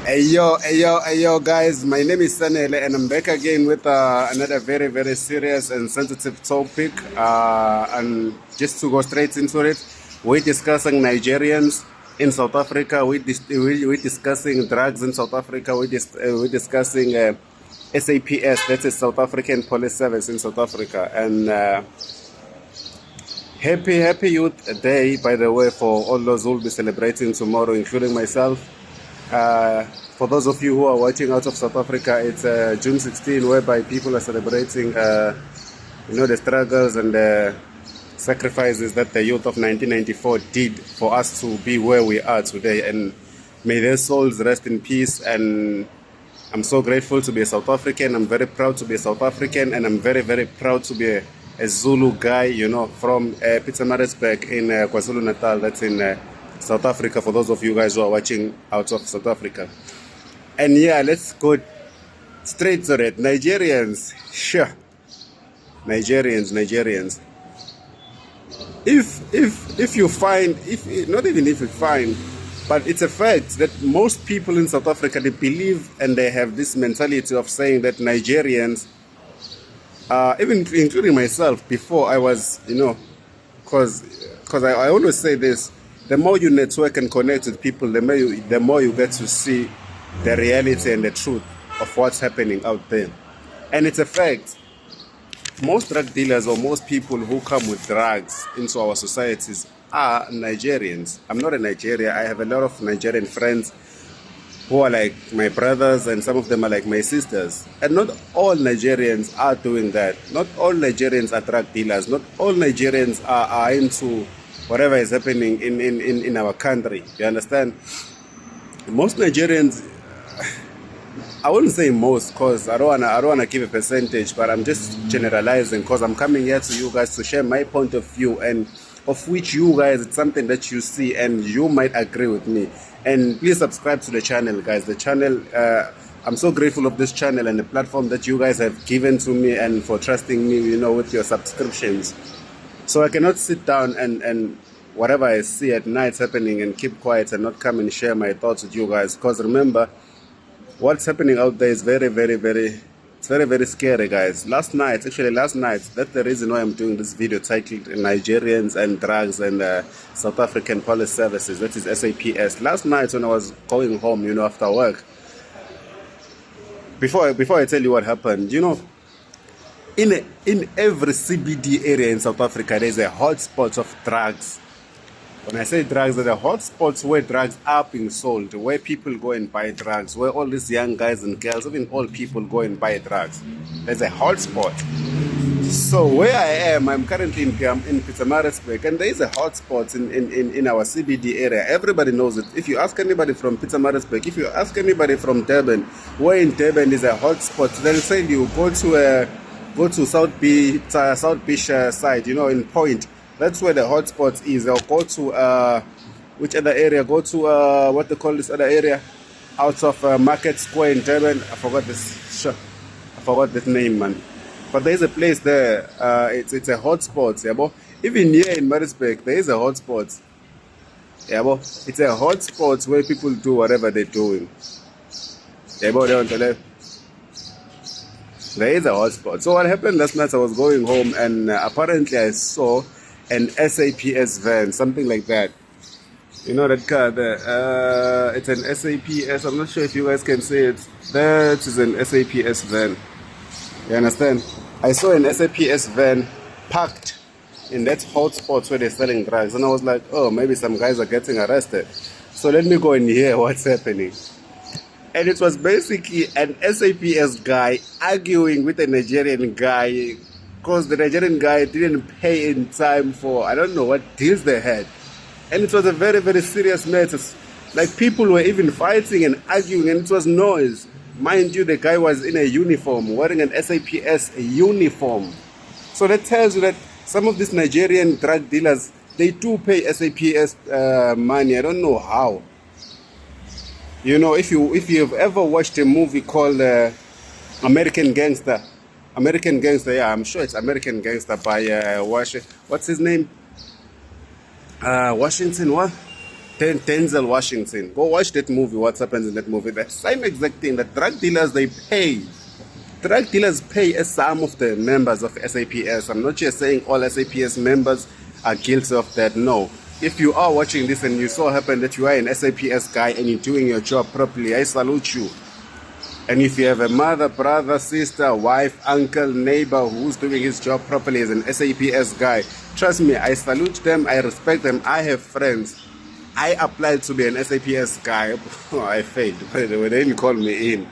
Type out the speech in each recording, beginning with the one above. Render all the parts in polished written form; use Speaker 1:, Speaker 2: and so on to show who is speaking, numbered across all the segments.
Speaker 1: Hey yo, guys. My name is Sanele, and I'm back again with another very, very serious and sensitive topic. And just to go straight into it, we're discussing Nigerians in South Africa. We're discussing drugs in South Africa. We're discussing SAPS, that is South African Police Service in South Africa. And happy Youth Day, by the way, for all those who will be celebrating tomorrow, including myself. For those of you who are watching out of South Africa, it's June 16, whereby people are celebrating, the struggles and the sacrifices that the youth of 1994 did for us to be where we are today. And may their souls rest in peace. And I'm so grateful to be a South African. I'm very proud to be a South African, and I'm very, very proud to be a Zulu guy, from Pietermaritzburg in KwaZulu-Natal. That's in South Africa, for those of you guys who are watching out of South Africa. And yeah, let's go straight to it. Nigerians, sure. Nigerians. If you find, not even if you find, but it's a fact that most people in South Africa, they believe and they have this mentality of saying that Nigerians, even including myself, before I was, because I always say this: the more you network and connect with people, the more you get to see the reality and the truth of what's happening out there. And it's a fact. Most drug dealers or most people who come with drugs into our societies are Nigerians. I'm not a Nigerian. I have a lot of Nigerian friends who are like my brothers, and some of them are like my sisters. And not all Nigerians are doing that. Not all Nigerians are drug dealers. Not all Nigerians are into whatever is happening in our country. You understand? Most Nigerians, I wouldn't say most, because I don't wanna give a percentage, but I'm just generalizing, because I'm coming here to you guys to share my point of view, and of which you guys, it's something that you see and you might agree with me. And please subscribe to the channel, guys. The channel, I'm so grateful of this channel and the platform that you guys have given to me, and for trusting me, with your subscriptions. So I cannot sit down and whatever I see at night happening and keep quiet and not come and share my thoughts with you guys. Because remember, what's happening out there is very, very, very, it's very, very scary, guys. Last night, that's the reason why I'm doing this video titled Nigerians and Drugs and South African Police Services, that is SAPS. Last night when I was going home, after work, before I tell you what happened, in every CBD area in South Africa, there's a hotspot of drugs. When I say drugs, there are hotspots where drugs are being sold, where people go and buy drugs, where all these young guys and girls, even old people, go and buy drugs. There's a hotspot. So where I am, I'm currently in Pietermaritzburg, and there is a hotspot in our CBD area. Everybody knows it. If you ask anybody from Pietermaritzburg, if you ask anybody from Durban, where in Durban is a hotspot, they'll say you go to South Beach side, in Point. That's where the hotspot is. Or go to which other area? Go to what they call this other area, out of Market Square in Durban. I forgot this name, man. But there is a place there. It's a hotspot. Yeah, but even here in Maritzburg, there is a hotspot. Yeah, but it's a hotspot where people do whatever they're doing. Yeah, but there is a hotspot. So what happened last night? I was going home, and apparently I saw an SAPS van, something like that. That car there. It's an SAPS. I'm not sure if you guys can see it. That is an SAPS van. You understand? I saw an SAPS van parked in that hotspot where they're selling drugs, and I was like, oh, maybe some guys are getting arrested. So let me go and hear what's happening. And it was basically an SAPS guy arguing with a Nigerian guy, because the Nigerian guy didn't pay in time for, I don't know what deals they had. And it was a very, very serious matter. Like, people were even fighting and arguing, and it was noise. Mind you, the guy was in a uniform, wearing an SAPS uniform. So that tells you that some of these Nigerian drug dealers, they do pay SAPS money. I don't know how. If you've ever watched a movie called American Gangster, yeah, I'm sure it's American Gangster by what's his name? Washington, what? Denzel Washington. Go watch that movie. What happens in that movie? The same exact thing. The drug dealers, they pay. Drug dealers pay as some of the members of SAPS. I'm not just saying all SAPS members are guilty of that. No. If you are watching this and you so happen that you are an SAPS guy and you're doing your job properly, I salute you. And if you have a mother, brother, sister, wife, uncle, neighbor who's doing his job properly as an SAPS guy, trust me, I salute them, I respect them, I have friends. I applied to be an SAPS guy. I failed. They didn't call me in.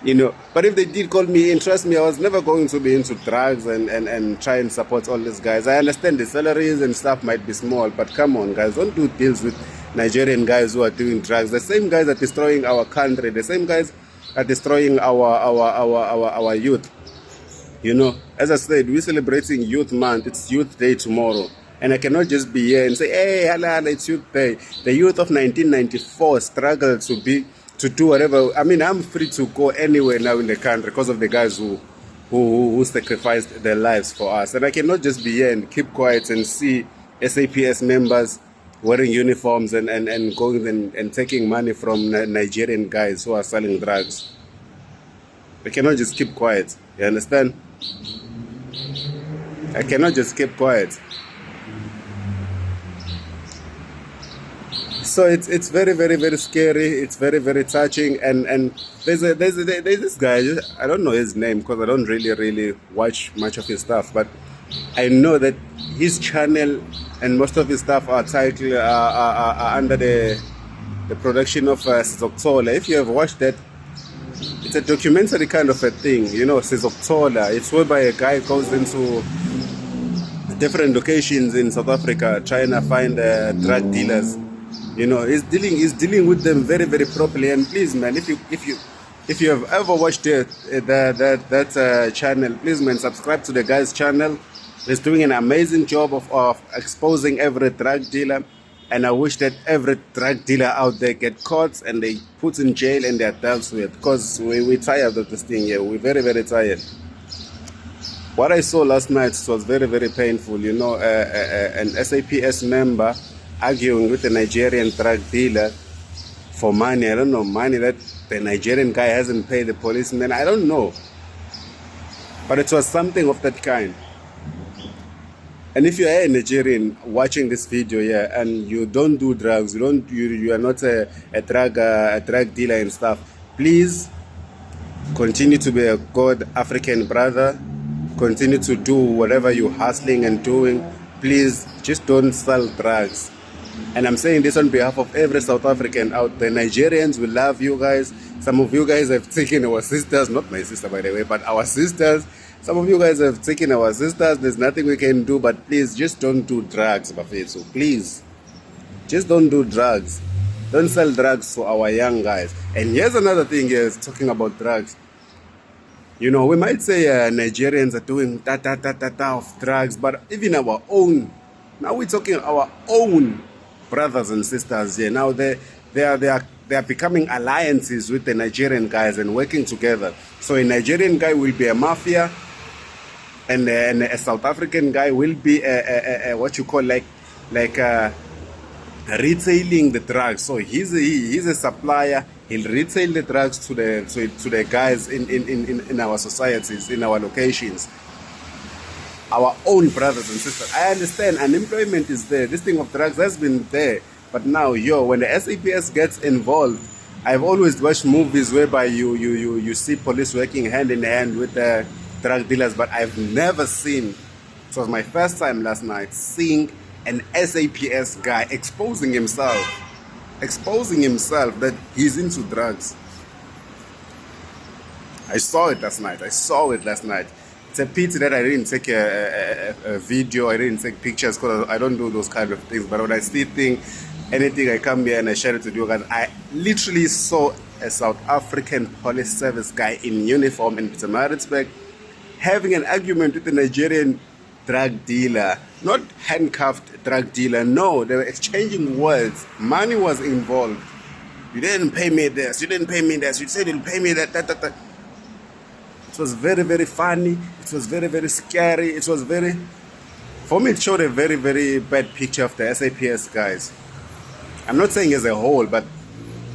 Speaker 1: You know, but if they did call me in, trust me, I was never going to be into drugs and try and support all these guys. I understand the salaries and stuff might be small, but come on, guys, don't do deals with Nigerian guys who are doing drugs. The same guys are destroying our country. The same guys are destroying our youth. You know, as I said, we're celebrating Youth Month. It's Youth Day tomorrow. And I cannot just be here and say, hey, hala, it's Youth Day. The youth of 1994 struggled to do whatever. I mean, I'm free to go anywhere now in the country because of the guys who sacrificed their lives for us. And I cannot just be here and keep quiet and see SAPS members wearing uniforms and going and taking money from Nigerian guys who are selling drugs. I cannot just keep quiet. You understand? I cannot just keep quiet. So it's very, very, very scary. It's very, very touching. And there's this guy. I don't know his name because I don't really watch much of his stuff. But I know that his channel and most of his stuff are titled are under the production of Sizokuthola. If you have watched that, it's a documentary kind of a thing. You know, Sizokuthola. It's whereby a guy goes into different locations in South Africa trying to find drug dealers. You know, he's dealing with them very, very properly. And please, man, if you have ever watched that channel, please, man, subscribe to the guy's channel. He's doing an amazing job of exposing every drug dealer. And I wish that every drug dealer out there get caught and they put in jail and they're dealt with. Because we're tired of this thing here. We're very, very tired. What I saw last night was very, very painful. You know, an SAPS member arguing with a Nigerian drug dealer for money. I don't know, money that the Nigerian guy hasn't paid the policeman. I don't know. But it was something of that kind. And if you are a Nigerian watching this video here and you don't do drugs, you are not a drug dealer and stuff, please continue to be a good African brother. Continue to do whatever you're hustling and doing. Please just don't sell drugs. And I'm saying this on behalf of every South African out there. Nigerians, we love you guys. Some of you guys have taken our sisters, not my sister by the way, but our sisters. Some of you guys have taken our sisters. There's nothing we can do, but please just don't do drugs, Bafetsu. Please. Just don't do drugs. Don't sell drugs to our young guys. And here's another thing here, talking about drugs. You know, we might say Nigerians are doing of drugs, but even our own, now we're talking our own brothers and sisters here. Now they are becoming alliances with the Nigerian guys and working together. So a Nigerian guy will be a mafia, and a South African guy will be what you call like retailing the drugs. So he's a supplier. He'll retail the drugs to the guys in our societies, in our locations. Our own brothers and sisters. I understand unemployment is there. This thing of drugs has been there. But now, when the SAPS gets involved, I've always watched movies whereby you see police working hand in hand with the drug dealers, but I've never seen, it was my first time last night, seeing an SAPS guy exposing himself that he's into drugs. I saw it last night. It's a pity that I didn't take a video, I didn't take pictures because I don't do those kind of things. But when I see anything, I come here and I share it with you guys. I literally saw a South African police service guy in uniform in Pietermaritzburg having an argument with a Nigerian drug dealer. Not handcuffed drug dealer, no, they were exchanging words. Money was involved. You didn't pay me this, you didn't pay me this, you said you'll pay me that. It was very, very funny. It was very, very scary. For me, it showed a very, very bad picture of the SAPS guys. I'm not saying as a whole, but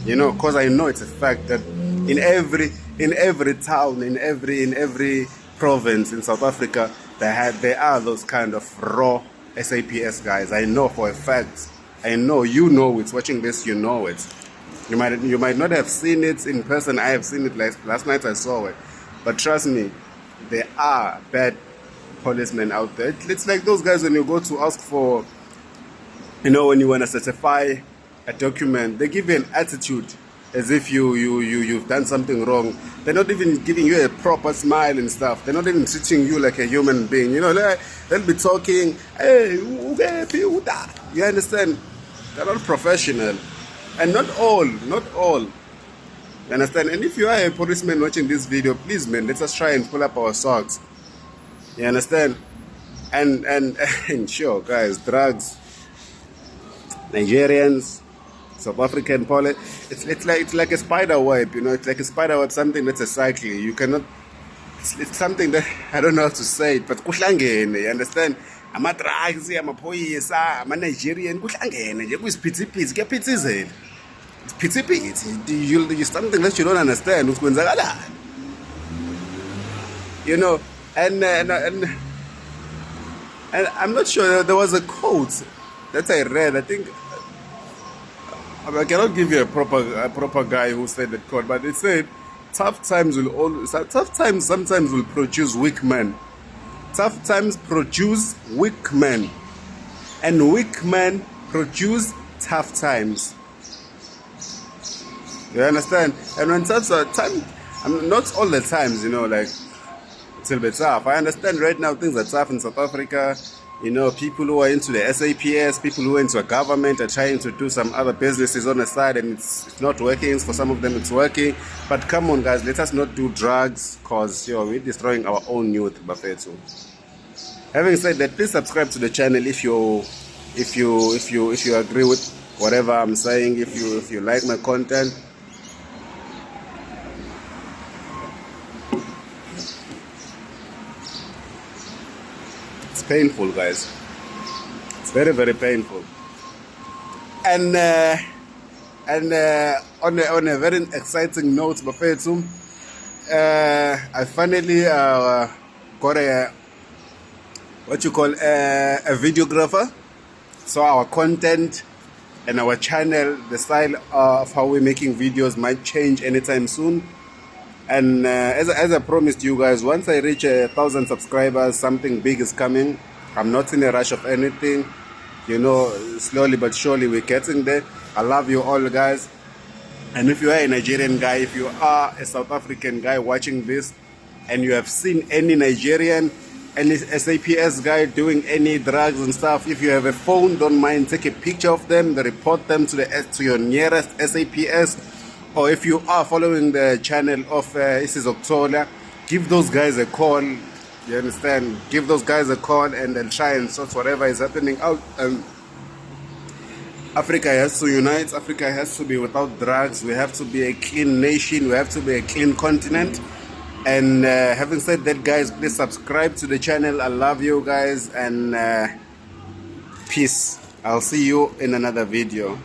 Speaker 1: you know, because I know it's a fact that in every town, in every province in South Africa, there are those kind of raw SAPS guys. I know for a fact. I know you know it. Watching this, you know it. You might not have seen it in person. I have seen it last night. I saw it, but trust me, there are bad policemen out there. It's like those guys when you go to ask for, you know, when you want to certify a document, they give you an attitude as if you've done something wrong. They're not even giving you a proper smile and stuff. They're not even treating you like a human being. You know, they'll be talking, hey, you understand? They're not professional. And not all. You understand? And if you are a policeman watching this video, please, man, let us try and pull up our socks. You understand? And sure, guys, drugs, Nigerians, South African politics, it's like a spider web, you know, it's like a spider web, something that's a cycle. You cannot, it's something that, I don't know how to say it, but kuhlangene, you understand? Ama drugs, ama phoyisa, ama Nigerian, kuhlangene, nje kuyisiphithi-phithi, kuyaphithizela. It's phithiphithi, you something that you don't understand, ukwenzakalani. You know, and I'm not sure, there was a quote that I read, I think, I cannot give you a proper guy who said that quote, but it said, tough times sometimes will produce weak men. Tough times produce weak men, and weak men produce tough times. You understand? And when tough time, not all the times, you know, like it's a bit tough. I understand right now things are tough in South Africa. You know, people who are into the SAPS, people who are into a government are trying to do some other businesses on the side, and it's not working. For some of them it's working. But come on, guys, let us not do drugs, because we're destroying our own youth, Bafetu. Having said that, please subscribe to the channel if you agree with whatever I'm saying, if you like my content. It's painful, guys. It's very, very painful. And on a very exciting note, Bafetu, I finally got a videographer. So our content and our channel, the style of how we're making videos might change anytime soon. And as I promised you guys, once I reach 1,000 subscribers, something big is coming. I'm not in a rush of anything. You know, slowly but surely we're getting there. I love you all, guys. And if you are a Nigerian guy, if you are a South African guy watching this, and you have seen any Nigerian, any SAPS guy doing any drugs and stuff, if you have a phone, don't mind, take a picture of them, report them to your nearest SAPS. Or if you are following the channel of Isis October, give those guys a call. You understand? Give those guys a call, and they'll try and sort whatever is happening out. Africa has to unite. Africa has to be without drugs. We have to be a clean nation. We have to be a clean continent. And having said that, guys, please subscribe to the channel. I love you guys, and peace. I'll see you in another video.